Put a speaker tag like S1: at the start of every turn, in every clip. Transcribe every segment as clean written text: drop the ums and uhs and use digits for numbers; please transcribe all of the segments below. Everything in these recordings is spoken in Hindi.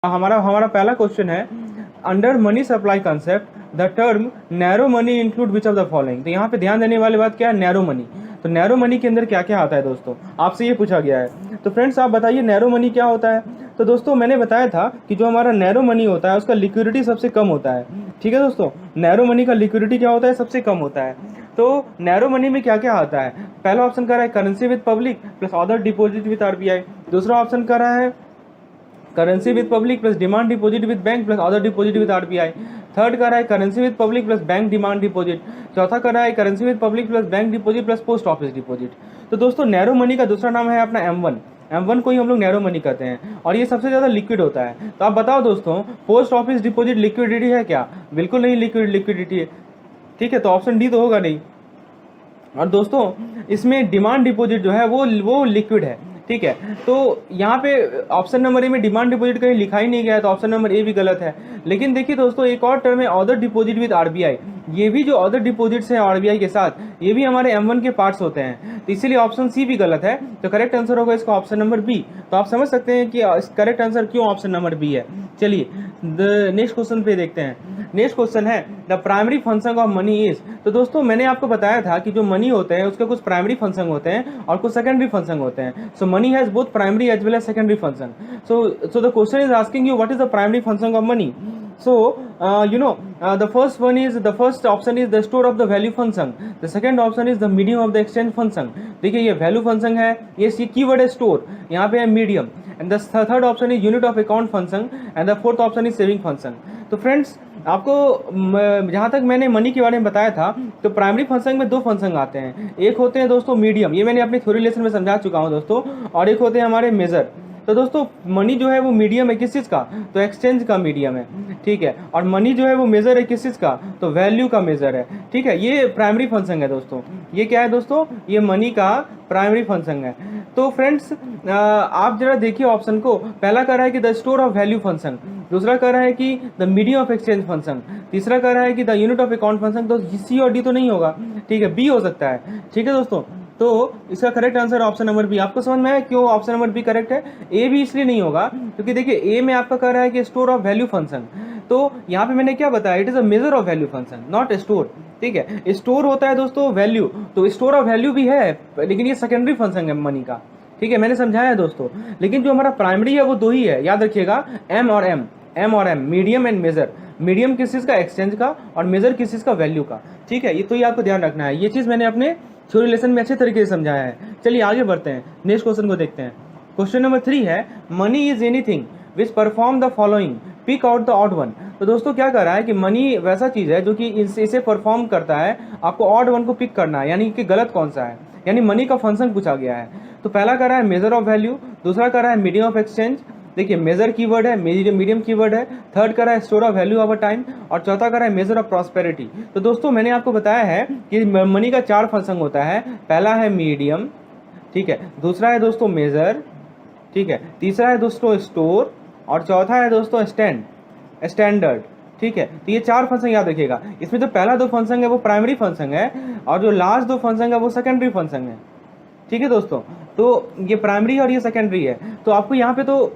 S1: हमारा हमारा पहला क्वेश्चन है, under money supply concept the term narrow money include which of the following. तो यहाँ पे ध्यान देने वाली बात क्या है, नैरो मनी। तो नैरो मनी के अंदर क्या क्या आता है दोस्तों, आपसे ये पूछा गया है। तो फ्रेंड्स आप बताइए नैरो मनी क्या होता है। तो दोस्तों मैंने बताया था कि जो हमारा नैरो मनी होता है उसका लिक्विडिटी सबसे कम होता है। ठीक है दोस्तों, नैरो मनी का लिक्विडिटी क्या होता है, सबसे कम होता है। तो नैरो मनी में क्या क्या आता है, पहला ऑप्शन कर रहा है currency with public plus other deposit with RBI. दूसरा ऑप्शन कर रहा है currency with public plus demand deposit with bank plus other deposit with RBI. Third कर रहा है currency with public plus bank demand deposit. चौथा कर रहा है currency with public plus bank deposit plus post office deposit. तो दोस्तों नैरो मनी का दूसरा नाम है अपना M1 को ही हम लोग नैरो मनी कहते हैं और ये सबसे ज़्यादा लिक्विड होता है। तो आप बताओ दोस्तों, पोस्ट ऑफिस डिपॉजिट लिक्विडिटी है क्या, बिल्कुल नहीं लिक्विडिटी है। ठीक है, तो ऑप्शन डी तो होगा नहीं। और दोस्तों इसमें डिमांड डिपॉजिट जो है वो लिक्विड है। ठीक है, तो यहाँ पे ऑप्शन नंबर ए में डिमांड डिपॉजिट कहीं लिखा ही नहीं गया है, तो ऑप्शन नंबर ए भी गलत है। लेकिन देखिए दोस्तों एक और टर्म है अदर डिपॉजिट विद आरबीआई। ये भी जो अदर डिपॉजिट्स हैं आरबीआई के साथ, ये भी हमारे M1 के पार्ट्स होते हैं। तो इसीलिए ऑप्शन सी भी गलत है। तो करेक्ट आंसर होगा इसका ऑप्शन नंबर बी। तो आप समझ सकते हैं कि करेक्ट आंसर क्यों ऑप्शन नंबर बी है। चलिए नेक्स्ट क्वेश्चन पे देखते हैं। नेक्स्ट क्वेश्चन है the primary function of money is. तो दोस्तों मैंने आपको बताया था कि जो मनी होते हैं उसके कुछ प्राइमरी फंक्शन होते हैं और कुछ सेकेंडरी फंक्शन होते हैं। So money has both primary as well as secondary function. So the question is asking you what is the primary function of money. So, the first option is the store of the value function. The second option is the medium of the exchange function. देखिए ये value function है, ये कीवर्ड है store, यहाँ पे है medium, and the third option is unit of account function, and the fourth option is saving function. तो फ्रेंड्स आपको जहाँ तक मैंने मनी के बारे में बताया था, तो प्राइमरी फंक्शन में दो फंक्शन आते हैं। एक होते हैं दोस्तों मीडियम, ये मैंने अपनी थ्योरी लेसन में समझा चुका हूँ दोस्तों, और एक होते हैं हमारे मेजर। तो दोस्तों मनी जो है वो मीडियम है किस चीज़ का, तो एक्सचेंज का मीडियम है। ठीक है, और मनी जो है वो मेजर है किस चीज़ का, तो वैल्यू का मेजर है। ठीक है, ये प्राइमरी फंक्शन है दोस्तों। ये क्या है दोस्तों, ये मनी का प्राइमरी फंक्शन है। तो फ्रेंड्स आप जरा देखिए ऑप्शन को, पहला कह रहा है कि the store of value function, दूसरा कह रहा है कि the medium of exchange function, तीसरा कह रहा है कि the unit of account function. तो सी और डी तो नहीं होगा, ठीक है, बी हो सकता है। ठीक है दोस्तों, तो इसका correct answer option number B. आपको समझ में आया क्यों ऑप्शन नंबर बी करेक्ट है। ए भी इसलिए नहीं होगा क्योंकि देखिए ए में आपका कह रहा है कि स्टोर ऑफ वैल्यू फंक्शन, तो यहाँ पे मैंने क्या बताया, it is a major of value function not store. ठीक है, स्टोर होता है दोस्तों वैल्यू, तो स्टोर ऑफ वैल्यू भी है लेकिन ये सेकेंडरी फंक्शन है मनी का। ठीक है, मैंने समझाया है दोस्तों। लेकिन जो हमारा प्राइमरी है वो दो ही है, याद रखिएगा, एम और M, medium and measure. Medium किस चीज़ का, एक्सचेंज का, और मेजर किस चीज़ का, वैल्यू का। ठीक है, ये तो ये आपको ध्यान रखना है, ये चीज़ मैंने अपने थ्योरी लेसन में अच्छे तरीके से समझाया है। चलिए आगे बढ़ते हैं, नेक्स्ट क्वेश्चन को देखते हैं। क्वेश्चन नंबर 3 है money is anything which perform the following, pick out the odd one. तो दोस्तों क्या कर रहा है कि मनी वैसा चीज़ है जो कि इसे परफॉर्म करता है, आपको ऑड वन को पिक करना है, यानी कि गलत कौन सा है, यानी मनी का फंक्शन पूछा गया है। तो पहला कर रहा है मेजर ऑफ वैल्यू, दूसरा कर रहा है मीडियम ऑफ एक्सचेंज, देखिए मेजर कीवर्ड है, मीडियम कीवर्ड है, थर्ड कर रहा है store of value over time, और चौथा कर रहा है मेजर ऑफ प्रॉस्पेरिटी। तो दोस्तों मैंने आपको बताया है कि मनी का 4 फंक्शन होता है। पहला है मीडियम, ठीक है, दूसरा है दोस्तों मेजर, ठीक है, तीसरा है दोस्तों स्टोर, और चौथा है दोस्तों स्टैंडर्ड। ठीक है, तो ये 4 फंक्शन याद रखिएगा। इसमें जो पहला 2 फंक्शन है वो प्राइमरी फंक्शन है, और जो लास्ट 2 फंक्शन है वो सेकेंडरी फंक्शन है। ठीक है दोस्तों, तो ये प्राइमरी और ये सेकेंडरी है। तो आपको यहाँ पे तो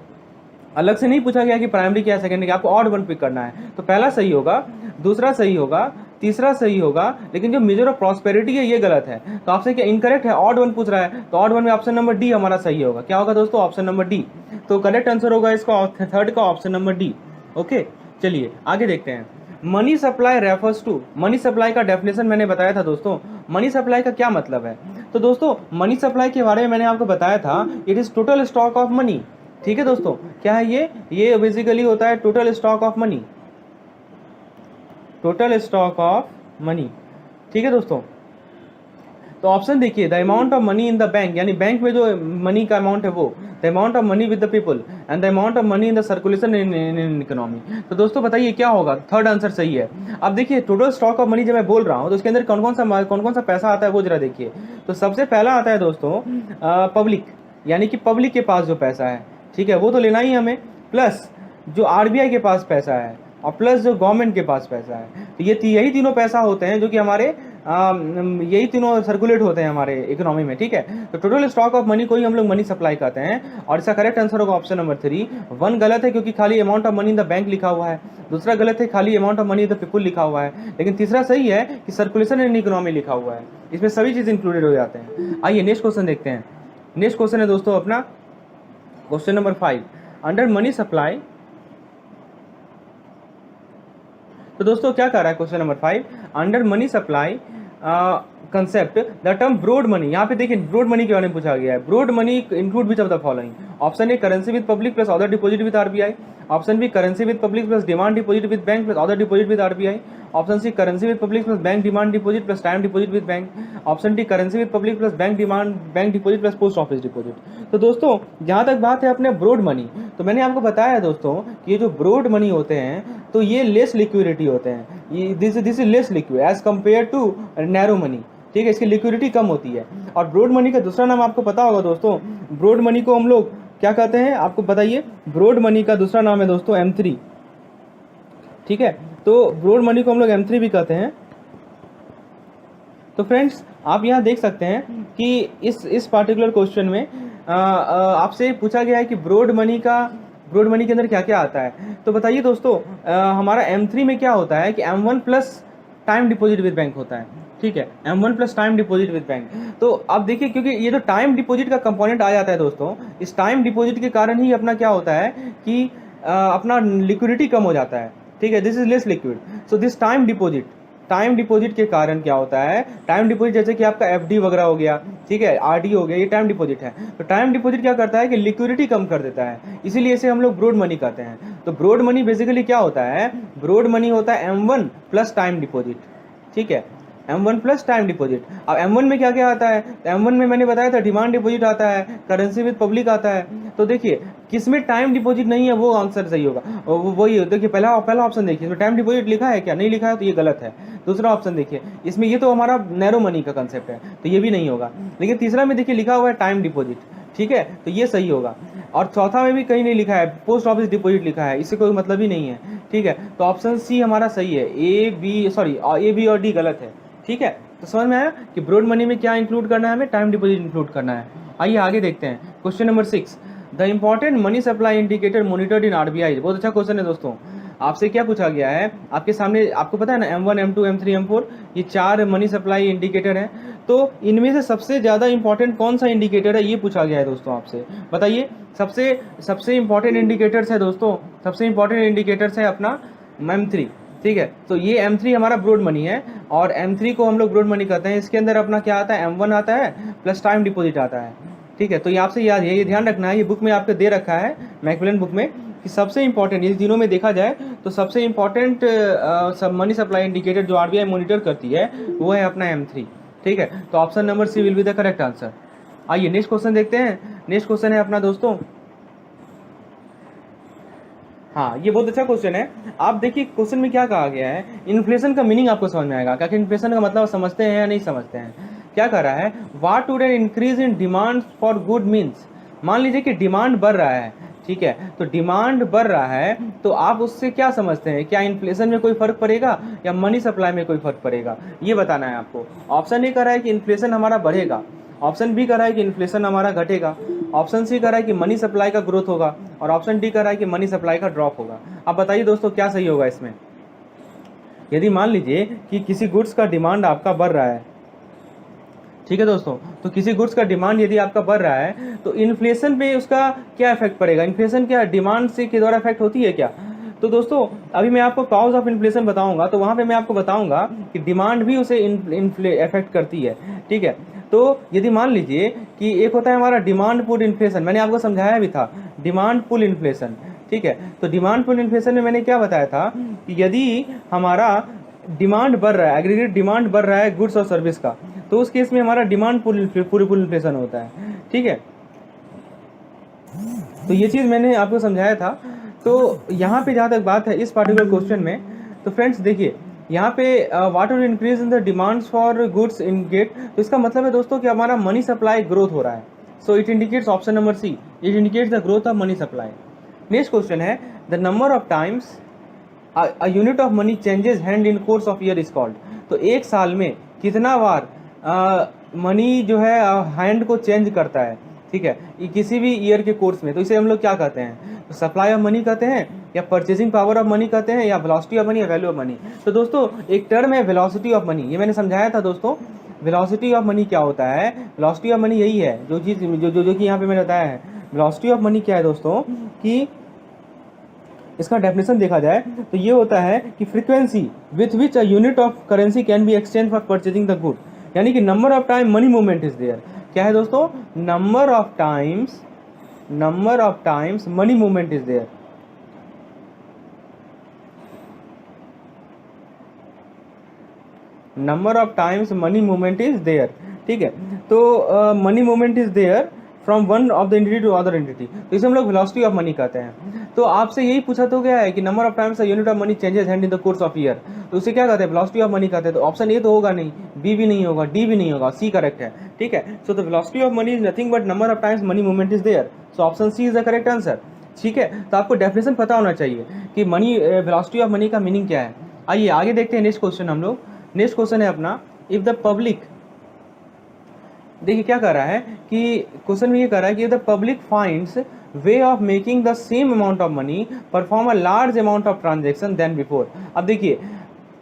S1: अलग से नहीं पूछा गया कि प्राइमरी क्या है सेकेंडरी क्या, आपको ऑड वन पिक करना है। तो पहला सही होगा, दूसरा सही होगा, तीसरा सही होगा, लेकिन जो मेजर ऑफ प्रॉस्पेरिटी है ये गलत है। तो आपसे क्या इनकरेक्ट है, ऑड वन पूछ रहा है, तो ऑड वन में ऑप्शन नंबर डी हमारा सही होगा। क्या होगा दोस्तों, ऑप्शन नंबर डी। तो करेक्ट आंसर होगा इसका थर्ड का ऑप्शन नंबर डी। ओके, चलिए आगे देखते हैं। Money supply refers to, money supply का डेफिनेशन मैंने बताया था दोस्तों। मनी सप्लाई का क्या मतलब है, तो दोस्तों मनी सप्लाई के बारे में मैंने आपको बताया था, it is total stock of money. ठीक है दोस्तों, क्या है ये बेसिकली होता है total stock of money, total stock of money. ठीक है दोस्तों, तो ऑप्शन देखिए, the amount of money in the bank, यानी बैंक में जो मनी का अमाउंट है वो, the amount of money with the people, and the amount of money in the circulation in economy. तो दोस्तों बताइए क्या होगा, थर्ड आंसर सही है। अब देखिए टोटल स्टॉक ऑफ मनी जब मैं बोल रहा हूँ तो उसके अंदर कौन कौन सा पैसा आता है वो जरा देखिए। तो सबसे पहला आता है दोस्तों पब्लिक, यानी कि पब्लिक के पास जो पैसा है, ठीक है, वो तो लेना ही हमें, प्लस जो आरबीआई के पास पैसा है, और प्लस जो गवर्नमेंट के पास पैसा है। तो ये यही तीनों पैसा होते हैं जो कि हमारे यही तीनों सर्कुलेट होते हैं हमारे इकोनॉमी में, ठीक है। तो टोटल स्टॉक ऑफ मनी को ही हम लोग मनी सप्लाई कहते हैं, और इसका करेक्ट आंसर होगा ऑप्शन नंबर 3। 1 गलत है क्योंकि खाली amount of money in the bank लिखा हुआ है, दूसरा गलत है खाली amount of money in the people लिखा हुआ है, लेकिन तीसरा सही है कि सर्कुलेशन इन इकोनॉमी लिखा हुआ है, इसमें सभी चीज़ इंक्लूडेड हो जाते हैं। आइए नेक्स्ट क्वेश्चन देखते हैं। नेक्स्ट क्वेश्चन है दोस्तों अपना question number 5। Under money supply, तो दोस्तों क्या कर रहा है question number 5, under money supply concept the term broad money. यहाँ पे देखिए ब्रॉड मनी के बारे में पूछा गया है। Broad money include which of the following? Option A currency with public plus other deposit with RBI, option B currency with public plus demand deposit with bank plus other deposit with RBI, option C currency with public plus bank demand deposit plus time deposit with bank, option D currency with public plus bank deposit plus post office deposit. तो दोस्तों जहाँ तक बात है अपने ब्रॉड मनी, तो मैंने आपको बताया दोस्तों कि ये जो ब्रॉड मनी होते हैं तो ये लेस लिक्विडिटी होते हैं, ये this is less liquid as compare to narrow money, ठीक है, इसकी लिक्विडिटी कम होती है। और ब्रॉड मनी का दूसरा नाम आपको पता होगा दोस्तों, ब्रॉड मनी को हम लोग क्या कहते हैं आपको बताइए? ब्रॉड मनी का दूसरा नाम है दोस्तों M3, ठीक है। तो ब्रॉड मनी को हम लोग M3 भी कहते हैं। तो फ्रेंड्स आप यहाँ देख सकते हैं कि इस पार्टिकुलर क्वेश्चन में आपसे पूछा गया है कि ब्रॉड मनी के अंदर क्या क्या आता है। तो बताइए दोस्तों हमारा M3 में क्या होता है कि M1 plus time deposit with bank होता है, ठीक है, M1 plus time deposit with bank. तो अब देखिए क्योंकि ये जो टाइम डिपॉजिट का कंपोनेंट आ जाता है दोस्तों, इस टाइम डिपॉजिट के कारण ही अपना क्या होता है कि अपना लिक्विडिटी कम हो जाता है, ठीक है, this is less liquid. So this time deposit के कारण क्या होता है, टाइम डिपॉजिट जैसे कि आपका FD वगैरह हो गया, ठीक है, RD हो गया, ये टाइम डिपॉजिट है। तो टाइम डिपॉजिट क्या करता है कि लिक्विडिटी कम कर देता है, इसीलिए इसे हम लोग ब्रॉड मनी कहते हैं। तो ब्रॉड मनी बेसिकली क्या होता है, ब्रॉड मनी होता है M1 प्लस टाइम डिपॉजिट, ठीक है, M1 प्लस टाइम डिपॉजिट। अब M1 में क्या क्या आता है? तो M1 में मैंने बताया था डिमांड डिपॉजिट आता है, करेंसी विद पब्लिक आता है। तो देखिए किसमें टाइम डिपॉजिट नहीं है वो आंसर सही होगा, वही देखिए पहला ऑप्शन देखिए, इसमें टाइम डिपॉजिट लिखा है क्या? नहीं लिखा है तो ये गलत है। दूसरा ऑप्शन देखिए, इसमें ये तो हमारा नैरो मनी का कंसेप्ट है तो ये भी नहीं होगा, लेकिन तीसरा में देखिए लिखा हुआ है टाइम डिपॉजिट, ठीक है, तो ये सही होगा। और चौथा में भी कहीं नहीं लिखा है, पोस्ट ऑफिस डिपॉजिट लिखा है, इससे कोई मतलब ही नहीं है, ठीक है। तो ऑप्शन सी हमारा सही है, ए बी और डी गलत है, ठीक है। तो समझ में आया कि ब्रॉड मनी में क्या इंक्लूड करना है, हमें टाइम डिपॉजिट इंक्लूड करना है। आइए आगे देखते हैं question number 6। The important money supply indicator monitored in RBI. बहुत अच्छा क्वेश्चन है दोस्तों। आपसे क्या पूछा गया है, आपके सामने आपको पता है ना M1 M2 M3 M4 ये 4 मनी सप्लाई इंडिकेटर हैं। तो इनमें से सबसे ज़्यादा इंपॉर्टेंट कौन सा इंडिकेटर है ये पूछा गया है दोस्तों आपसे, बताइए। सबसे इंपॉर्टेंट इंडिकेटर्स है दोस्तों, सबसे इंपॉर्टेंट इंडिकेटर्स है अपना M3, ठीक है। तो ये M3 हमारा ब्रॉड मनी है और M3 को हम लोग ब्रॉड मनी कहते हैं। इसके अंदर अपना क्या आता है, M1 आता है प्लस टाइम डिपॉजिट आता है, ठीक है। तो ये आपसे याद है, ये ध्यान रखना है, ये बुक में आपको दे रखा है मैकमिलन बुक में कि सबसे इंपॉर्टेंट ये तीनों में देखा जाए तो सबसे इंपॉर्टेंट मनी सप्लाई इंडिकेटर जो आरबीआई मॉनिटर करती है वो है अपना M3, ठीक है। तो option number C will be the correct answer. आइए नेक्स्ट क्वेश्चन देखते हैं। नेक्स्ट क्वेश्चन है अपना दोस्तों, हाँ ये बहुत अच्छा क्वेश्चन है। आप देखिए क्वेश्चन में क्या कहा गया है, इन्फ्लेशन का मीनिंग आपको समझ में आएगा, क्योंकि इन्फ्लेशन का मतलब समझते हैं या नहीं समझते हैं। क्या कह रहा है, what would an increase in demand for good means. मान लीजिए कि डिमांड बढ़ रहा है, ठीक है, तो डिमांड बढ़ रहा है तो आप उससे क्या समझते हैं, क्या इन्फ्लेशन में कोई फर्क पड़ेगा या मनी सप्लाई में कोई फर्क पड़ेगा, ये बताना है आपको। ऑप्शन ए कह रहा है कि इन्फ्लेशन हमारा बढ़ेगा, ऑप्शन बी कह रहा है कि इन्फ्लेशन हमारा घटेगा, ऑप्शन सी कह रहा है कि मनी सप्लाई का ग्रोथ होगा और ऑप्शन डी कह रहा है कि मनी सप्लाई का ड्रॉप होगा। अब बताइए दोस्तों क्या सही होगा इसमें। यदि मान लीजिए कि किसी गुड्स का डिमांड आपका बढ़ रहा है, ठीक है दोस्तों, तो किसी गुड्स का डिमांड यदि आपका बढ़ रहा है तो इन्फ्लेशन पे उसका क्या इफेक्ट पड़ेगा। इन्फ्लेशन क्या डिमांड से के द्वारा इफेक्ट होती है क्या? तो दोस्तों अभी मैं आपको कॉज ऑफ इन्फ्लेशन बताऊंगा, तो वहाँ पे मैं आपको बताऊंगा कि डिमांड भी उसे इफेक्ट करती है, ठीक है। तो यदि मान लीजिए कि एक होता है हमारा डिमांड पुल इन्फ्लेशन, मैंने आपको समझाया भी था डिमांड पुल इन्फ्लेशन, ठीक है। तो डिमांड पुल इन्फ्लेशन में मैंने क्या बताया था कि यदि हमारा डिमांड बढ़ रहा है, एग्रीगेट डिमांड बढ़ रहा है गुड्स और सर्विस का, तो उस केस में हमारा डिमांड पुल इन्फ्लेशन होता है, ठीक है। तो ये चीज़ मैंने आपको समझाया था। तो यहाँ पे जहाँ तक बात है इस पार्टिकुलर क्वेश्चन में, तो फ्रेंड्स देखिए यहाँ पे what will increase in the demands for goods in get, तो इसका मतलब है दोस्तों कि हमारा मनी सप्लाई ग्रोथ हो रहा है। So it indicates option number C, it indicates the growth of money supply. Next question है the number of times a unit of money changes hand in course of year is called. तो एक साल में कितना बार मनी जो है हैंड को चेंज करता है, ठीक है, ये किसी भी ईयर के कोर्स में, तो इसे हम लोग क्या कहते हैं, तो सप्लाई ऑफ मनी कहते हैं, या परचेसिंग पावर ऑफ मनी कहते हैं, या वेलोसिटी ऑफ मनी, या वैल्यू ऑफ मनी। तो दोस्तों एक टर्म है वेलोसिटी ऑफ मनी, ये मैंने समझाया था दोस्तों। वेलोसिटी ऑफ मनी क्या होता है, वेलोसिटी ऑफ मनी यही है जो चीज़ जो कि यहाँ पे मैंने बताया है। वेलोसिटी ऑफ मनी क्या है दोस्तों, कि इसका डेफिनेशन देखा जाए तो ये होता है कि frequency with which a unit of currency can be exchange for purchasing the good, यानी कि number of time money movement is there. क्या है दोस्तों, number of times money movement is there. Number of times money movement is there, ठीक है। तो money movement is there from one of the entity to other entity, तो इसे हम लोग वेलोसिटी ऑफ मनी कहते हैं। तो आपसे यही पूछा तो गया है कि number of times unit of money changes hand in the course of year, तो उसे क्या कहते हैं, वेलोसिटी ऑफ मनी कहते हैं। तो ऑप्शन ए तो होगा नहीं, बी भी नहीं होगा, डी भी नहीं होगा, सी करेक्ट है, ठीक है। So the velocity of money is nothing but number of times money movement is there, so option C is the correct answer, ठीक है। तो आपको डेफिनेशन पता होना चाहिए कि मनी वेलोसिटी ऑफ मनी का मीनिंग क्या है। आइए आगे देखते हैं नेक्स्ट क्वेश्चन हम लोग। नेक्स्ट क्वेश्चन है अपना, इफ द पब्लिक, देखिए क्या कर रहा है कि क्वेश्चन में ये कर रहा है कि the public finds way of making the same amount of money perform a large amount of transaction then before. अब देखिए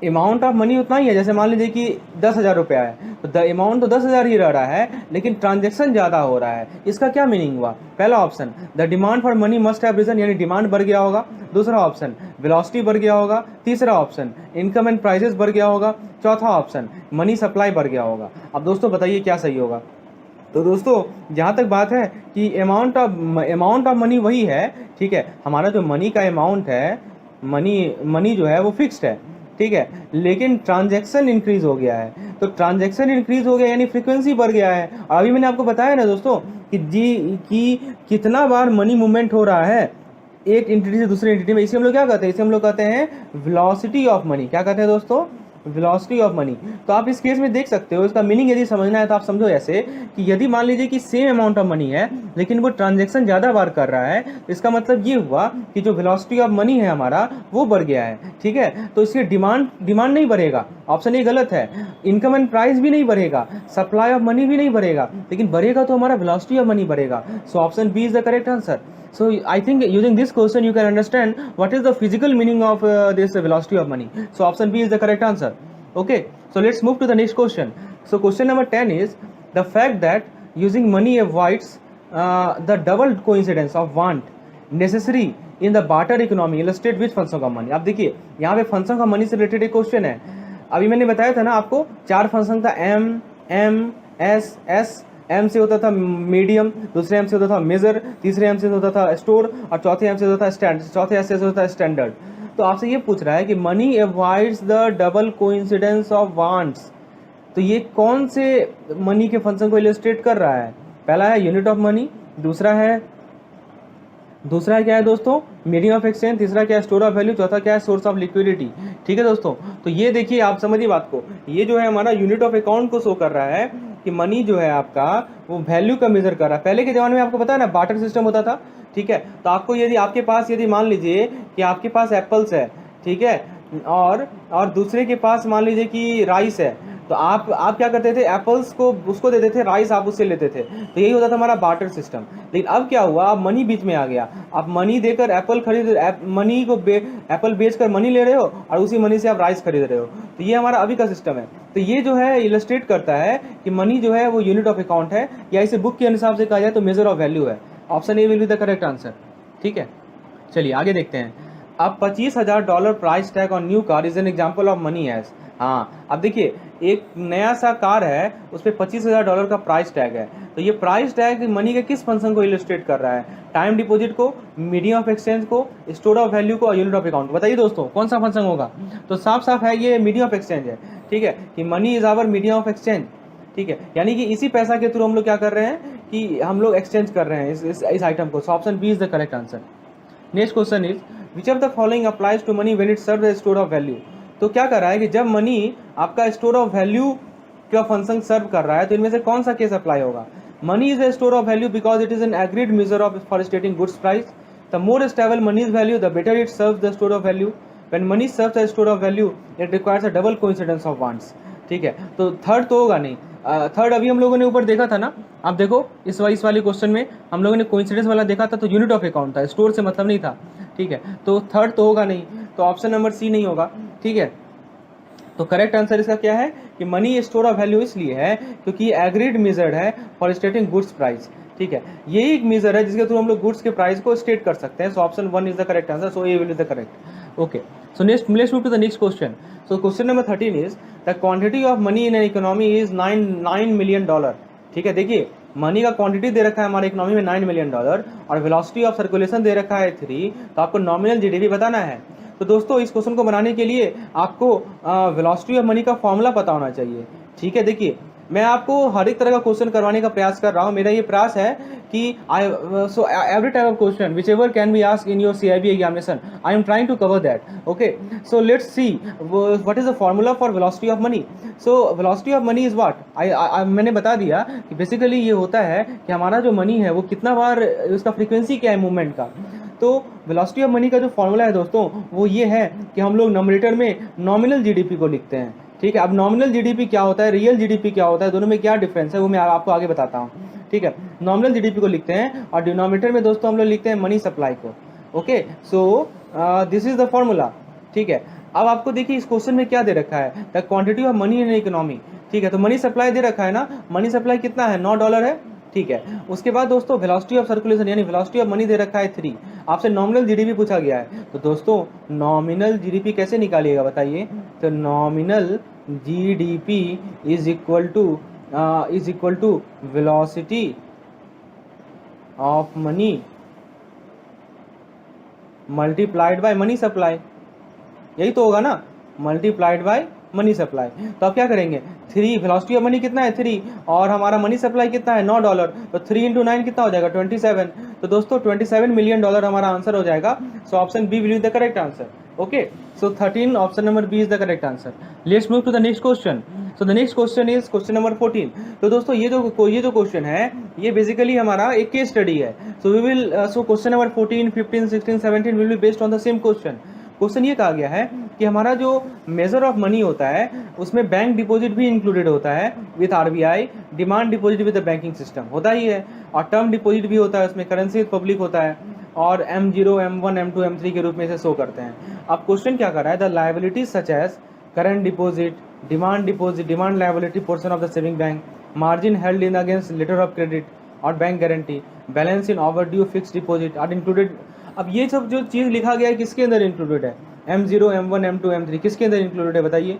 S1: अमाउंट ऑफ मनी उतना ही है, जैसे मान लीजिए कि 10,000 रुपया है, तो द अमाउंट तो 10,000 ही रह रहा है, लेकिन ट्रांजेक्शन ज़्यादा हो रहा है। इसका क्या मीनिंग हुआ, पहला option the demand for money must have risen, यानी डिमांड बढ़ गया होगा। दूसरा ऑप्शन वेलोसिटी बढ़ गया होगा। तीसरा ऑप्शन इनकम एंड प्राइसेस बढ़ गया होगा। चौथा ऑप्शन मनी सप्लाई बढ़ गया होगा। अब दोस्तों बताइए क्या सही होगा। तो दोस्तों जहाँ तक बात है कि अमाउंट ऑफ मनी वही है, ठीक है, हमारा जो मनी का अमाउंट है, मनी जो है वो फिक्स्ड है, ठीक है, लेकिन ट्रांजैक्शन इंक्रीज हो गया है। तो ट्रांजैक्शन इंक्रीज हो गया यानी फ्रीक्वेंसी बढ़ गया है। और अभी मैंने आपको बताया ना दोस्तों कि कितना बार मनी मूवमेंट हो रहा है एक एंटिटी से दूसरी एंटिटी में, इसे हम लोग क्या कहते हैं, इसे हम लोग कहते हैं वेलोसिटी ऑफ मनी। क्या कहते हैं दोस्तों, वेलोसिटी ऑफ मनी। तो आप इस केस में देख सकते हो, इसका मीनिंग यदि समझना है तो आप समझो ऐसे कि यदि मान लीजिए कि सेम अमाउंट ऑफ मनी है लेकिन वो ट्रांजैक्शन ज़्यादा बार कर रहा है, तो इसका मतलब ये हुआ कि जो वेलोसिटी ऑफ मनी है हमारा वो बढ़ गया है, ठीक है। तो इसकी डिमांड नहीं बढ़ेगा, ऑप्शन ए गलत है। इनकम एंड प्राइस भी नहीं बढ़ेगा, सप्लाई ऑफ मनी भी नहीं बढ़ेगा, लेकिन बढ़ेगा तो हमारा वेलोसिटी ऑफ मनी बढ़ेगा। So option B is the correct answer. So I think using this question you can understand what is the physical meaning of this velocity of money. So option B is the correct answer. Okay, so let's move to the next question. So question number 10 is the fact that using money avoids the double coincidence of want necessary in the barter economy illustrate which function of money. अब देखिए यहाँ पे फंक्शन का मनी से रिलेटेड एक क्वेश्चन है। अभी मैंने बताया था ना आपको 4 फंक्शन था, एम एस एस। एम से होता था मीडियम, दूसरे एम से होता था मेजर, तीसरे एम से होता था स्टोर, और चौथे एम से होता था स्टैंडर्ड, चौथे एस से होता है स्टैंडर्ड। तो आपसे ये पूछ रहा है कि money avoids the double coincidence of wants, तो ये कौन से मनी के फंक्शन को इलस्ट्रेट कर रहा है। पहला है यूनिट ऑफ मनी, दूसरा क्या है दोस्तों, मीडियम ऑफ एक्सचेंज, तीसरा क्या है स्टोर ऑफ वैल्यू, चौथा क्या है सोर्स ऑफ लिक्विडिटी, ठीक है दोस्तों। तो ये देखिए आप समझिए बात को, ये जो है हमारा यूनिट ऑफ अकाउंट को शो कर रहा है कि मनी जो है आपका वो वैल्यू का मेजर कर रहा है। पहले के ज़माने में आपको पता है ना बार्टर सिस्टम होता था, ठीक है। तो आपको यदि आपके पास यदि मान लीजिए कि आपके पास एप्पल्स है, ठीक है, और दूसरे के पास मान लीजिए कि राइस है, तो आप क्या करते थे, एप्पल्स को उसको देते थे, राइस आप उससे लेते थे। तो यही होता था हमारा बार्टर सिस्टम। लेकिन अब क्या हुआ, अब मनी बीच में आ गया। आप मनी देकर एप्पल एप्पल बेचकर मनी ले रहे हो और उसी मनी से आप राइस खरीद रहे हो। तो ये हमारा अभी का सिस्टम है। तो ये जो है इलस्ट्रेट करता है कि मनी जो है वो यूनिट ऑफ अकाउंट है, या इसे बुक के हिसाब से कहा जाए तो मेजर ऑफ वैल्यू है। Option A will be the correct answer, ठीक है। चलिए आगे देखते हैं। अब $25,000 price tag on new car is an example of money as. हाँ, अब देखिए एक नया सा कार है, उस पर $25,000 का प्राइस टैग है। तो ये प्राइस टैग मनी के किस फंक्शन को इलस्ट्रेट कर रहा है, टाइम डिपॉजिट को, मीडियम ऑफ एक्सचेंज को, स्टोर ऑफ वैल्यू को और यूनिट ऑफ अकाउंट। बताइए दोस्तों कौन सा फंक्शन होगा। तो साफ साफ है ये मीडियम ऑफ एक्सचेंज है, ठीक है, कि money is our medium of exchange, ठीक है। यानी कि इसी पैसा के थ्रू हम लोग क्या कर रहे हैं कि हम लोग एक्सचेंज कर रहे हैं इस आइटम को। So option B is the correct answer. Next question is which of the following applies to money when it serve as store of value. तो क्या कर रहा है कि जब मनी आपका स्टोर ऑफ वैल्यू का फंक्शन सर्व कर रहा है तो इनमें से कौन सा केस अप्लाई होगा। Money is a store of value because it is an agreed measure of for stating goods price. The more stable money is value the better it serves the store of value. When money serves as store of value it requires a double coincidence of wants, ठीक है, तो थर्ड तो होगा नहीं। थर्ड अभी हम लोगों ने ऊपर देखा था ना, आप देखो इस वाले क्वेश्चन में हम लोगों ने कोइंसिडेंस वाला देखा था, तो यूनिट ऑफ अकाउंट था, स्टोर से मतलब नहीं था। ठीक है, तो थर्ड तो होगा नहीं, तो ऑप्शन नंबर सी नहीं होगा। ठीक है, तो करेक्ट आंसर इसका क्या है कि मनी स्टोर ऑफ वैल्यू इसलिए है क्योंकि एग्रीड मेजर्ड है फॉर स्टेटिंग गुड्स प्राइस। ठीक है, ये एक मेजर है जिसके थ्रू हम लोग गुड्स के प्राइस को स्टेट कर सकते हैं। So option 1 is the correct answer, so A will be the correct. Okay, so next let's move to the next question. So question number 13 is the quantity of money in an economy is 9 million dollar. ठीक है, देखिए मनी का क्वांटिटी दे रखा है हमारे इकोनॉमी में 9 मिलियन डॉलर और वेलोसिटी ऑफ सर्कुलेशन दे रखा है 3, तो आपको नॉमिनल जीडीपी बताना है। तो दोस्तों इस क्वेश्चन को बनाने के लिए आपको वेलोसिटी ऑफ मनी का फॉर्मूला पता होना चाहिए। ठीक है, देखिए मैं आपको हर एक तरह का क्वेश्चन करवाने का प्रयास कर रहा हूँ। मेरा ये प्रयास है कि so every type of question which ever can be asked in your CIB examination, I am trying to cover that. Okay, so let's see what is the formula for velocity of money. So velocity of money is what, मैंने बता दिया कि बेसिकली ये होता है कि हमारा जो मनी है वो कितना बार, उसका फ्रीक्वेंसी क्या है मूवमेंट का। तो वेलोसिटी ऑफ मनी का जो फॉर्मूला है दोस्तों वो ये है कि हम लोग नॉमिनेटर में नॉमिनल जीडीपी को लिखते हैं। ठीक है, अब नॉमिनल जीडीपी क्या होता है, रियल जीडीपी क्या होता है, दोनों में क्या डिफरेंस है वो मैं आपको आगे बताता हूँ। ठीक है, नॉमिनल जीडीपी को लिखते हैं और डिनोमिनेटर में दोस्तों हम लोग लिखते हैं मनी सप्लाई को। Okay, so this is the formula. ठीक है, अब आपको देखिए इस क्वेश्चन में क्या दे रखा है, the quantity of money in economy. ठीक है, तो मनी सप्लाई दे रखा है ना, मनी सप्लाई कितना है, $9 है। ठीक है, उसके बाद दोस्तों वेलोसिटी ऑफ सर्कुलेशन यानी वेलोसिटी ऑफ मनी दे रखा है 3, आपसे नॉमिनल जीडीपी पूछा गया है। तो दोस्तों नॉमिनल जीडीपी कैसे निकालिएगा बताइए, तो nominal GDP is equal to velocity of money multiplied by money supply, यही तो होगा ना, मल्टीप्लाइड बाय मनी सप्लाई। तो आप क्या करेंगे, 3, वेलोसिटी ऑफ मनी कितना है 3 और हमारा मनी सप्लाई कितना है $9, तो 3 × 9 कितना हो जाएगा 27। तो दोस्तों 27 मिलियन डॉलर हमारा आंसर हो जाएगा। So option B will be the correct answer. Okay, so 13 option number B is the correct answer. Let's move to the next question. So the next question is question number 14। तो दोस्तों ये जो क्वेश्चन है ये बेसिकली हमारा एक केस स्टडी है। So we will so question number 14, 15, 16, 17 will be based on the same question. Question ये कहा गया है कि हमारा जो मेजर ऑफ मनी होता है उसमें बैंक डिपॉजिट भी इंक्लूडेड होता है with RBI, demand deposit with the banking system होता ही है, और टर्म डिपॉजिट भी होता है, उसमें करेंसी विद पब्लिक होता है, और M0, M1, M2, M3 के रूप में इसे शो करते हैं। अब क्वेश्चन क्या कर रहा है, the liabilities such as current deposit, demand liability portion of the saving bank, margin held in against letter of credit और bank guarantee, balance in overdue fixed deposit are included. अब ये सब जो चीज़ लिखा गया है किसके अंदर इंक्लूडेड है, M0, M1, M2, M3 किसके अंदर इंक्लूडेड है बताइए।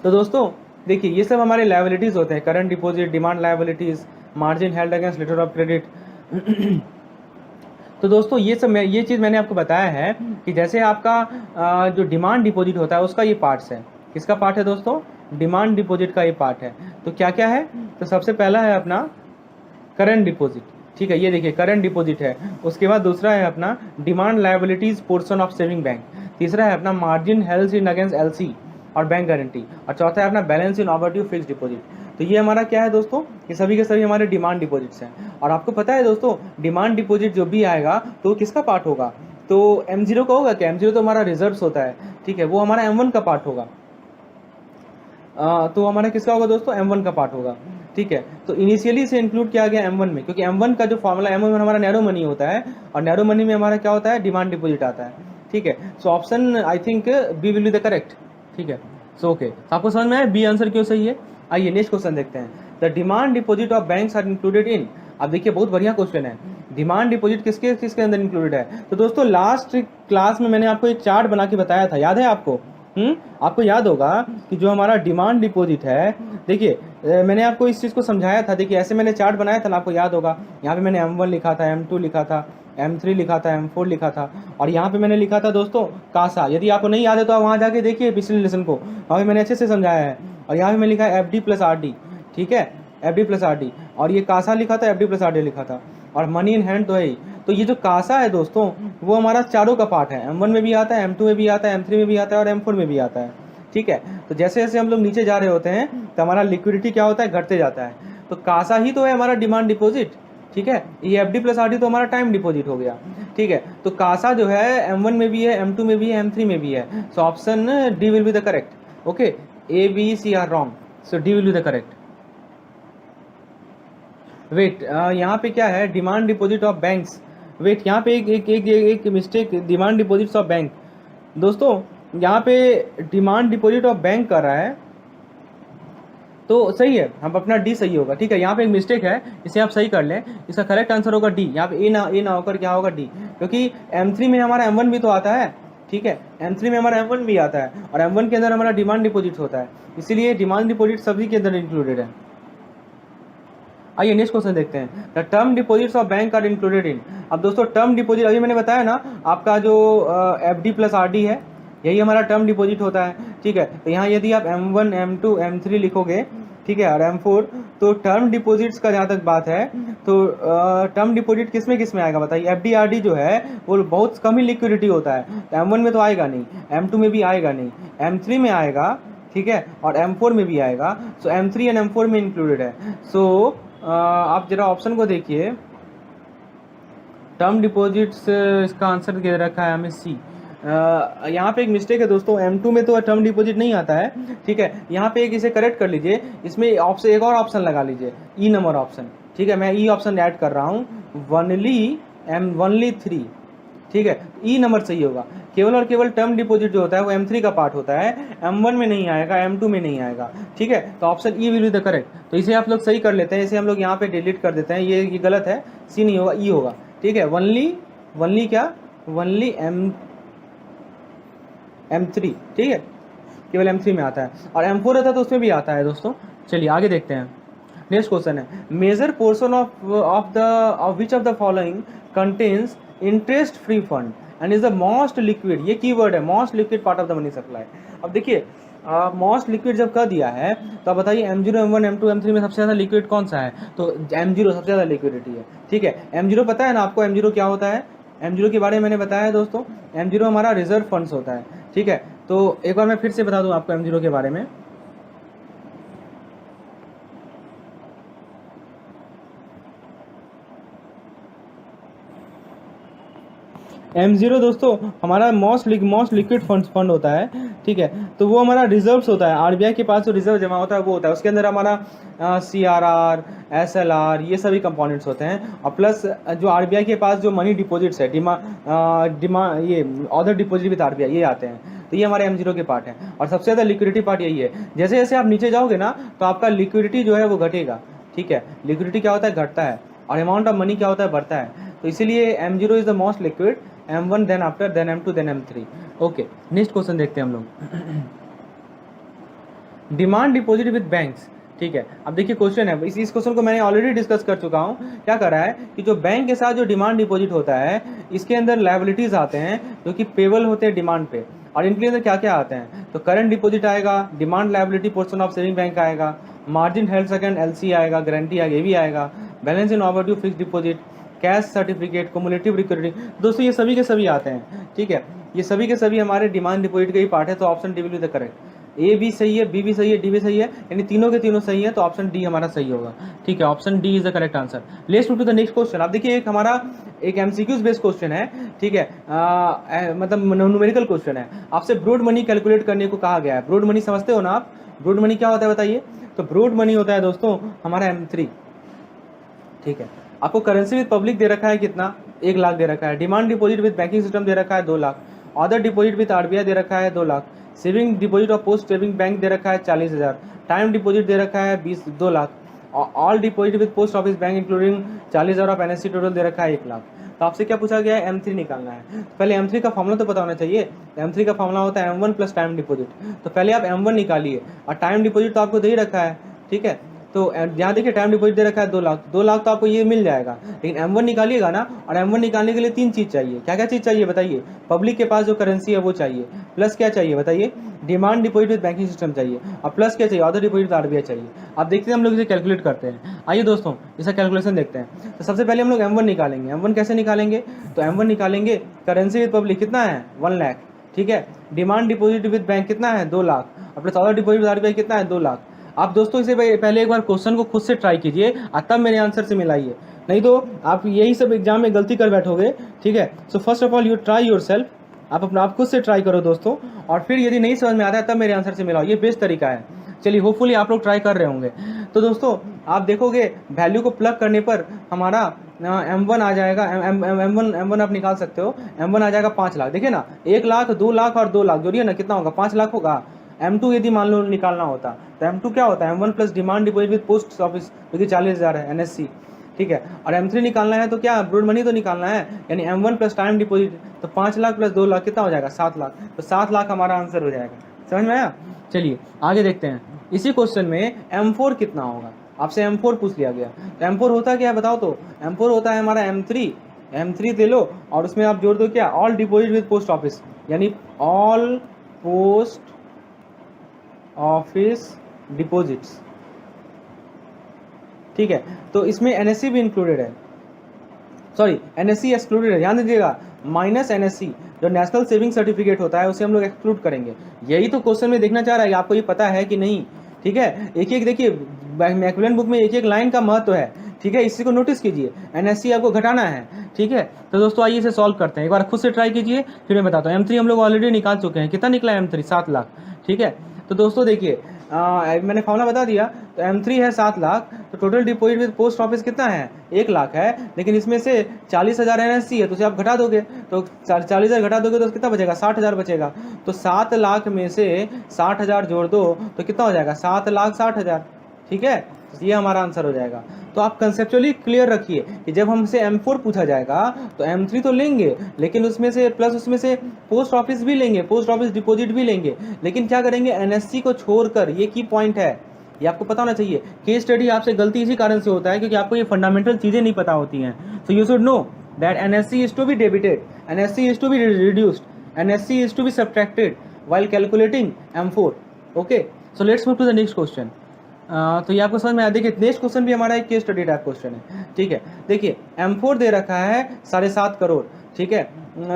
S1: तो दोस्तों देखिए ये सब हमारे लायबिलिटीज़ होते हैं, current deposit, demand liabilities, margin held against letter of credit. तो दोस्तों ये चीज़ मैंने आपको बताया है कि जैसे आपका जो डिमांड डिपॉजिट होता है उसका ये पार्ट्स है, किसका पार्ट है दोस्तों, डिमांड डिपॉजिट का ये पार्ट है। तो क्या क्या है, तो सबसे पहला है अपना करंट डिपॉजिट। ठीक है, ये देखिए करंट डिपॉजिट है, उसके बाद दूसरा है अपना demand liabilities portion of saving bank, तीसरा है अपना margin held in against LC और बैंक गारंटी, और चौथा है अपना balance in overdue fixed deposit. तो ये हमारा क्या है दोस्तों, ये सभी के सभी हमारे डिमांड डिपॉजिट्स हैं। और आपको पता है दोस्तों डिमांड डिपॉजिट जो भी आएगा तो किसका पार्ट होगा, तो M0 का होगा क्या, M0 तो हमारा रिजर्व्स होता है। ठीक है, वो हमारा M1 का पार्ट होगा। तो हमारा किसका होगा दोस्तों, M1 का पार्ट होगा। ठीक है, तो इनिशियली इसे इंक्लूड किया गया M1 में, क्योंकि M1 का जो फॉर्मूला M1 में हमारा नैरो मनी होता है और नैरो मनी में हमारा क्या होता है, डिमांड डिपॉजिट आता है। ठीक है, so option I think B will be the correct. ठीक है, सो ओके, आपको समझ में आया बी आंसर क्यों सही है। आइए नेक्स्ट क्वेश्चन देखते हैं, the demand deposit of banks are included in. अब देखिए बहुत बढ़िया क्वेश्चन है, डिमांड डिपॉजिट किसके अंदर इंक्लूडेड है। तो दोस्तों लास्ट क्लास में मैंने आपको एक चार्ट बना के बताया था, याद है आपको, आपको याद होगा कि जो हमारा डिमांड डिपॉजिट है, देखिए मैंने आपको इस चीज़ को समझाया था। देखिए ऐसे मैंने चार्ट बनाया था ना, आपको याद होगा, यहाँ पे मैंने M1 लिखा था, M2 लिखा था, M3 लिखा था, M4 लिखा था, और यहाँ पे मैंने लिखा था दोस्तों कासा। यदि आपको नहीं याद है तो आप वहाँ जाके देखिए पिछले लेसन को, वहाँ पे मैंने अच्छे से समझाया है। और यहाँ पे मैं लिखा है FD + RD। ठीक है, FD + RD, और ये कासा लिखा था, FD + RD लिखा था, और मनी इन हैंड तो है ही। तो ये जो कासा है दोस्तों वो हमारा चारों का पार्ट है, M1 में भी आता है, M2 में भी आता है, M3 में भी आता है और M4 में भी आता है। ठीक है, तो जैसे जैसे हम लोग नीचे जा रहे होते हैं तो हमारा लिक्विडिटी क्या होता है, घटते जाता है। तो कासा ही तो है हमारा डिमांड डिपॉजिट। ठीक है, ये FD + RD तो हमारा टाइम डिपॉजिट हो गया। ठीक है, तो कासा जो है M1 में भी है, M2 में भी है, M3 में भी है। So option D will be the correct. Okay, A B C are wrong, so D will be the correct. Wait, यहाँ पे क्या है, demand deposit of banks. Wait, यहाँ पे एक mistake, demand deposits of bank. दोस्तों यहाँ पे डिमांड डिपॉजिट ऑफ बैंक कर रहा है तो सही है, हम अपना डी सही होगा, ठीक है। यहाँ पे एक मिस्टेक है, इसे आप सही कर लें, इसका करेक्ट आंसर होगा डी। यहाँ पे ए ना होकर क्या होगा, डी, क्योंकि M3 में हमारा M1 भी तो आता है, ठीक है। M3 में हमारा M1 भी आता है और M1 के अंदर हमारा डिमांड डिपॉजिट होता है, इसीलिए डिमांड डिपॉजिट सभी के अंदर इंक्लूडेड है। आइए नेक्स्ट क्वेश्चन देखते हैं। The term deposits of bank are included in. अब दोस्तों टर्म डिपॉजिट अभी मैंने बताया ना, आपका जो FD प्लस RD है, यही हमारा टर्म डिपॉजिट होता है, ठीक है। तो यहाँ यदि आप M1 M2 M3 लिखोगे, ठीक है, और M4, तो टर्म डिपॉजिट्स का जहाँ तक बात है तो टर्म डिपॉजिट किस में आएगा बताइए। FD RD जो है वो बहुत कम ही लिक्विडिटी होता है, तो M1 में तो आएगा नहीं, M2 में भी आएगा नहीं, M3 में आएगा, ठीक है, और M4 में भी आएगा। सो M3 एंड M4 में इंक्लूडेड है। सो आप जरा ऑप्शन को देखिए, टर्म डिपॉजिट्स, इसका आंसर दे रखा है हमें सी। यहाँ पे एक मिस्टेक है दोस्तों, M2 में तो टर्म डिपॉजिट नहीं आता है, ठीक है। यहाँ पे एक इसे करेक्ट कर लीजिए, इसमें ऑप्शन एक और ऑप्शन लगा लीजिए, ई नंबर ऑप्शन, ठीक है। मैं ई ऑप्शन ऐड कर रहा हूँ, वनली 3, ठीक है, ई नंबर सही होगा। केवल और केवल टर्म डिपॉजिट जो होता है वो M3 का पार्ट होता है, M1 में नहीं आएगा, M2 में नहीं आएगा, ठीक है। तो option E will be the correct. तो इसे आप लोग सही कर लेते हैं, इसे हम लोग यहाँ पे डिलीट कर देते हैं, ये गलत है, सी नहीं होगा, ई होगा, ठीक है। वनली क्या, वनली M3, ठीक है, केवल M3 में आता है, और M4 रहता है तो उसमें भी आता है दोस्तों। चलिए आगे देखते हैं। नेक्स्ट क्वेश्चन है, major portion of which of the following contains interest free fund and is the most liquid. ये कीवर्ड है, most liquid part of the money supply. अब देखिए मोस्ट लिक्विड जब कह दिया है तो आप बताइए M0 M1 M2 M3 में सबसे ज़्यादा लिक्विड कौन सा है, तो M0 सबसे ज़्यादा लिक्विडिटी है, ठीक है। M0 पता है ना आपको, M0 क्या होता है, M0 के बारे में मैंने बताया है दोस्तों, M0 हमारा रिजर्व फंड्स होता है, ठीक है। तो एक बार मैं फिर से बता दूं आपको M0 के बारे में। M0 दोस्तों हमारा मोस्ट लिक्विड फंड होता है, ठीक है। तो वो हमारा रिजर्व्स होता है, RBI के पास जो रिजर्व जमा होता है वो होता है, उसके अंदर हमारा CRR SLR ये सभी कंपोनेंट्स होते हैं, और प्लस जो RBI के पास जो मनी डिपॉजिट्स है, ये अदर डिपॉजिट विद RBI ये आते हैं। तो ये हमारे M0 के पार्ट है, और सबसे ज़्यादा लिक्विडिटी पार्ट यही है। जैसे जैसे आप नीचे जाओगे ना तो आपका लिक्विडिटी जो है वो घटेगा, ठीक है। लिक्विडिटी क्या होता है, घटता है, और अमाउंट ऑफ मनी क्या होता है, बढ़ता है। तो इसीलिए M0 is the most liquid, M1 then after then M2 then M3। Okay next question देखते हैं हम लोग। डिमांड डिपॉजिट विद बैंक्स, ठीक है। अब देखिए क्वेश्चन है, इस क्वेश्चन को मैंने ऑलरेडी डिस्कस कर चुका हूँ। क्या कर रहा है कि जो बैंक के साथ जो डिमांड डिपॉजिट होता है इसके अंदर लायबिलिटीज आते हैं जो कि पेबल होते हैं डिमांड पे, और इनके अंदर क्या क्या आते हैं, तो करंट डिपॉजिट आएगा, demand liability portion of saving bank आएगा, मार्जिन हेल्ड सेकंड LC आएगा, गारंटी आएगा, ये भी आएगा, balance in overdue fixed deposit, cash certificate, cumulative recovery. दोस्तों ये सभी के सभी आते हैं, ठीक है। ये सभी के सभी हमारे डिमांड डिपॉजिट का ही पार्ट है, तो option D will be the correct. A भी सही है, बी भी सही है, डी भी सही है, यानी तीनों के तीनों सही है, तो ऑप्शन डी हमारा सही होगा, ठीक है। Option D is the correct answer. Let's move to the next question. आप देखिए एक हमारा एक MCQs बेस्ड क्वेश्चन है, ठीक है, मतलब न्यूमेरिकल क्वेश्चन है। आपसे ब्रॉड मनी कैलकुलेट करने को कहा गया है। ब्रॉड मनी समझते हो ना आप, ब्रॉड मनी क्या होता है बताइए। तो ब्रॉड मनी होता है दोस्तों हमारा M3, ठीक है। आपको करेंसी विद पब्लिक दे रखा है कितना, 1 लाख दे रखा है। Demand deposit with banking system दे रखा है 2 lakh. Other deposit with RBI दे रखा है 2 लाख। सेविंग डिपॉजिट और पोस्ट सेविंग बैंक दे रखा है 40,000। टाइम डिपॉजिट दे रखा है 2 lakh. All deposit with post office bank including 40,000 of NSC total दे रखा है 1 लाख। तो आपसे क्या पूछा गया है, M3 निकालना है। तो पहले M3 का फॉर्मूला तो पता होना चाहिए। M3 का फॉर्मूला होता है M1 प्लस टाइम डिपॉजिट। तो पहले आप M1 निकालिए, और टाइम डिपॉजिट तो आपको दे ही रखा है, ठीक है। तो यहाँ देखिए टाइम डिपॉजिट दे रखा है 2 लाख। 2 लाख तो आपको ये मिल जाएगा, लेकिन M1 निकालिएगा ना, और M1 निकालने के लिए 3 चीज़ चाहिए। क्या क्या चीज़ चाहिए बताइए। पब्लिक के पास जो करेंसी है वो चाहिए, प्लस क्या चाहिए बताइए, demand deposit with banking system चाहिए, और प्लस क्या चाहिए, अदर डिपॉजिट RBI चाहिए। आप देखते हैं हम लोग इसे कैलकुलेट करते हैं। आइए दोस्तों इसका कैलकुलेशन देखते हैं। तो सबसे पहले हम लोग M1 निकालेंगे। M1 कैसे निकालेंगे, तो M1 निकालेंगे, करेंसी विद पब्लिक कितना है 1 लाख, ठीक है। डिमांड डिपॉजिट विद बैंक कितना है 2 लाख, और plus other deposit with RBI कितना है 2 लाख। आप दोस्तों इसे पहले एक बार क्वेश्चन को खुद से ट्राई कीजिए, और तब मेरे आंसर से मिलाइए, नहीं तो आप यही सब एग्जाम में गलती कर बैठोगे, ठीक है। So first of all you try your self, आप खुद से ट्राई करो दोस्तों, और फिर यदि नहीं समझ में आता है तब मेरे आंसर से मिलाओ, ये बेस्ट तरीका है। चलिए होपफुली आप लोग ट्राई कर रहे होंगे। तो दोस्तों आप देखोगे वैल्यू को प्लग करने पर हमारा M1 आ जाएगा, M1 आप निकाल सकते हो, M1 आ जाएगा 5 लाख। देखिए ना 1 लाख, 2 लाख और 2 लाख जोड़िए ना कितना होगा, 5 लाख होगा। M2 यदि मान लो निकालना होता तो M2 क्या होता है, M1 plus demand deposit with post office जो कि 40,000 है NSC, ठीक है। और M3 निकालना है तो क्या ब्रोड मनी तो निकालना है, यानी M1 प्लस टाइम डिपॉजिट, तो 5 लाख प्लस 2 लाख कितना हो जाएगा, 7 लाख। तो 7 लाख हमारा आंसर हो जाएगा। समझ में आया? चलिए आगे देखते हैं। इसी क्वेश्चन में M4 कितना होगा, आपसे M4 पूछ लिया गया। तो M4 होता क्या है बताओ तो, M4 होता है हमारा M3 दे लो और उसमें आप जोड़ दो क्या, all deposit with post office, यानी ऑल पोस्ट ऑफिस डिपॉजिट्स, ठीक है। तो इसमें NSC भी इंक्लूडेड है, सॉरी NSC एक्सक्लूडेड है, ध्यान दीजिएगा, माइनस NSC जो नेशनल सेविंग सर्टिफिकेट होता है उसे हम लोग एक्सक्लूड करेंगे। यही तो क्वेश्चन में देखना चाह रहा है, आपको ये पता है कि नहीं, ठीक है। एक एक देखिए मैक्मिलन बुक में एक एक लाइन का महत्व है, ठीक है, इसी को नोटिस कीजिए। NSC आपको घटाना है, ठीक है। तो दोस्तों आइए इसे सॉल्व करते हैं, एक बार खुद से ट्राई कीजिए फिर मैं बताता हूँ। M3 हम लोग ऑलरेडी निकाल चुके हैं, कितना निकला M3, 7 लाख, ठीक है। तो दोस्तों देखिए मैंने फॉर्मूला बता दिया, तो M3 है 7 लाख, तो total deposit with post office कितना है, 1 लाख है, लेकिन इसमें से 40,000 NSC है, तो उसे आप घटा दोगे, तो 40,000 घटा दोगे तो कितना बचेगा, 60,000 बचेगा। तो 7 लाख में से 60,000 जोड़ दो तो कितना हो जाएगा, 7,60,000, ठीक है। तो ये हमारा आंसर हो जाएगा। तो आप कंसेप्चुअली क्लियर रखिए कि जब हमसे M4 पूछा जाएगा तो M3 तो लेंगे, लेकिन उसमें से प्लस उसमें से पोस्ट ऑफिस भी लेंगे, पोस्ट ऑफिस डिपॉजिट भी लेंगे, लेकिन क्या करेंगे, NSC को छोड़कर। ये की पॉइंट है, ये आपको पता होना चाहिए। केस स्टडी आपसे गलती इसी कारण से होता है क्योंकि आपको ये फंडामेंटल चीज़ें नहीं पता होती हैं। So you should know that NSC is to be debited, NSC is to be reduced, NSC is to be subtracted while calculating M4। Okay, so let's move to the next question. तो ये आपको समझ में आया। देखिए नेक्स्ट क्वेश्चन भी हमारा एक केस स्टडी टाइप क्वेश्चन है, ठीक है। देखिए M4 दे रखा है 7.5 करोड़, ठीक है,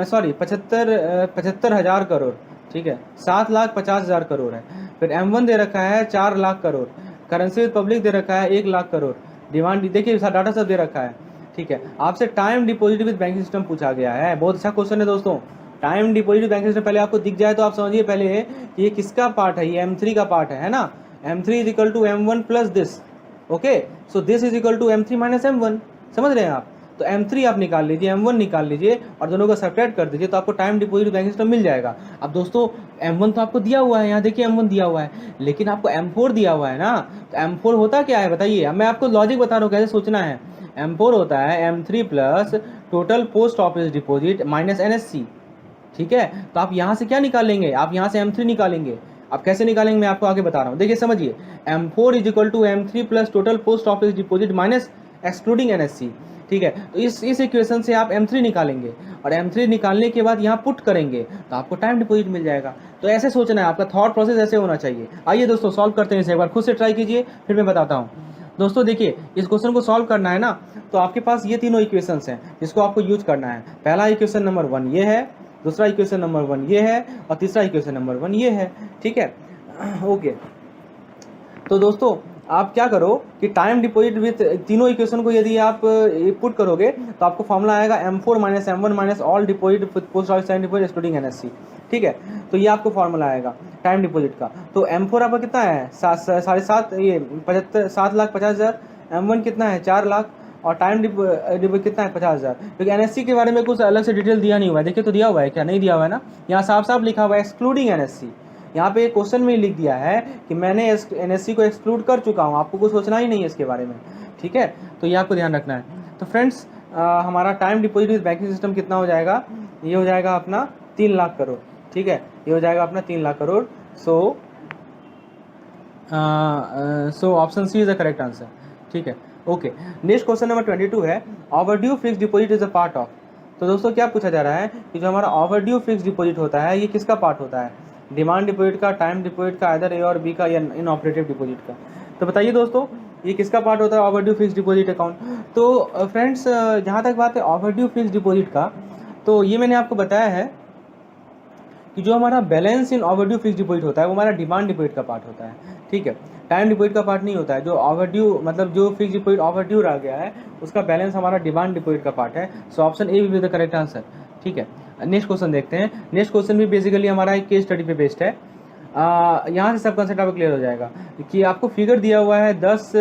S1: सॉरी 75,000 करोड़, ठीक है, 7,50,000 करोड़ है। फिर M1 दे रखा है 4 lakh crore, currency with public दे रखा है 1 लाख करोड़, डिमांड देखिए डाटा सब दे रखा है, ठीक है। आपसे time deposit with banking system पूछा गया है, बहुत अच्छा क्वेश्चन है दोस्तों। टाइम डिपॉजिट बैंकिंग सिस्टम पहले आपको दिख जाए तो आप समझिए पहले कि ये किसका पार्ट है, ये M3 का पार्ट है ना। M3 is equal to M1 plus this, okay, so this is equal to M3 minus M1, समझ रहे हैं आप। तो M3 आप निकाल लीजिए, M1 निकाल लीजिए और दोनों का सब्ट्रैक्ट कर दीजिए, तो आपको टाइम डिपॉजिट बैंकिंग सिस्टम मिल जाएगा। अब दोस्तों M1 तो आपको दिया हुआ है, यहाँ देखिए M1 दिया हुआ है, लेकिन आपको M4 दिया हुआ है ना। तो M4 होता क्या है बताइए, अब मैं आपको लॉजिक बता रहा हूँ कैसे सोचना है। M4 होता है M3 plus total post office deposit minus NSC, ठीक है। तो आप यहाँ से क्या निकालेंगे, आप यहाँ से M3 निकालेंगे। आप कैसे निकालेंगे मैं आपको आगे बता रहा हूँ, देखिए समझिए। M4 is equal to M3 plus total post office deposit minus excluding NSC, ठीक है। तो इस इक्वेशन से आप M3 निकालेंगे और M3 निकालने के बाद यहाँ पुट करेंगे तो आपको टाइम डिपॉजिट मिल जाएगा। तो ऐसे सोचना है, आपका थॉट प्रोसेस ऐसे होना चाहिए। आइए दोस्तों सॉल्व करते हैं इसे, एक बार खुद से ट्राई कीजिए फिर मैं बताता हूँ। दोस्तों देखिए इस क्वेश्चन को सॉल्व करना है ना, तो आपके पास ये तीनों इक्वेशंस हैं जिसको आपको यूज करना है। पहला इक्वेशन नंबर 1 ये है, दूसरा इक्वेशन नंबर 1 ये है और तीसरा इक्वेशन नंबर 1 ये है, ठीक है। ओके, तो दोस्तों आप क्या करो कि टाइम डिपॉजिट विथ तीनों इक्वेशन को यदि आप पुट करोगे तो आपको फॉर्मूला आएगा M4 minus M1 minus all deposit post office time deposit excluding NSC, ठीक है। तो ये आपको फॉर्मूला आएगा टाइम डिपॉजिट का। तो M4 आपका कितना है 7,50,000, M1 कितना है 4 लाख और टाइम डिपॉजिट कितना है 50,000। क्योंकि NSC के बारे में कुछ अलग से डिटेल दिया नहीं हुआ है, देखिए तो दिया हुआ है क्या, नहीं दिया हुआ है ना, यहाँ साफ साफ लिखा हुआ है एक्सक्लूडिंग NSC। यहाँ पे क्वेश्चन में लिख दिया है कि मैंने NSC को एक्सक्लूड कर चुका हूँ, आपको कुछ सोचना ही नहीं है इसके बारे में, ठीक है। तो ये आपको ध्यान रखना है। तो फ्रेंड्स हमारा time deposit with banking system कितना हो जाएगा, ये हो जाएगा अपना 3 लाख करोड़, ठीक है, ये हो जाएगा अपना 3 lakh crore. So option C is the correct answer, ठीक है। ओके, नेक्स्ट क्वेश्चन नंबर 22 है, overdue fix deposit is a part of. तो दोस्तों क्या पूछा जा रहा है कि जो हमारा ओवरड्यू फिक्स डिपॉजिट होता है ये किसका पार्ट होता है, डिमांड डिपॉजिट का, टाइम डिपॉजिट का, आइदर A और B का या इन ऑपरेटिव डिपॉजिट का। तो बताइए दोस्तों ये किसका पार्ट होता है ओवरड्यू फिक्स डिपॉजिट अकाउंट। तो फ्रेंड्स जहाँ तक बात है ओवरड्यू फिक्स डिपॉजिट का, तो ये मैंने आपको बताया है कि जो हमारा balance in overdue fix deposit होता है वो हमारा डिमांड डिपॉजिट का पार्ट होता है, ठीक है, टाइम डिपॉजिट का पार्ट नहीं होता है। जो ओवरड्यू मतलब जो फिक्स डिपॉजिट ओवरड्यू रह गया है उसका बैलेंस हमारा डिमांड डिपॉजिट का पार्ट है। So option A will be the correct answer, ठीक है। नेक्स्ट क्वेश्चन देखते हैं। नेक्स्ट क्वेश्चन भी बेसिकली हमारा एक केस स्टडी पे बेस्ड है। यहाँ से सब कंसेप्ट आपको क्लियर हो जाएगा कि आपको फिगर दिया हुआ है 10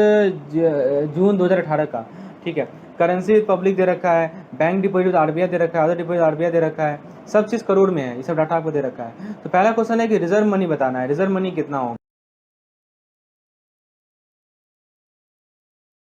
S1: जून 2018 का, ठीक है। करेंसी पब्लिक दे रखा है, बैंक डिपॉजिट आरबीआई दे रखा है, अदर डिपॉजिट आरबीआई दे रखा है, सब चीज़ करोड़ में है, ये सब डाटा आपको दे रखा है। तो पहला क्वेश्चन है कि रिजर्व मनी बताना है, रिजर्व मनी कितना होगा।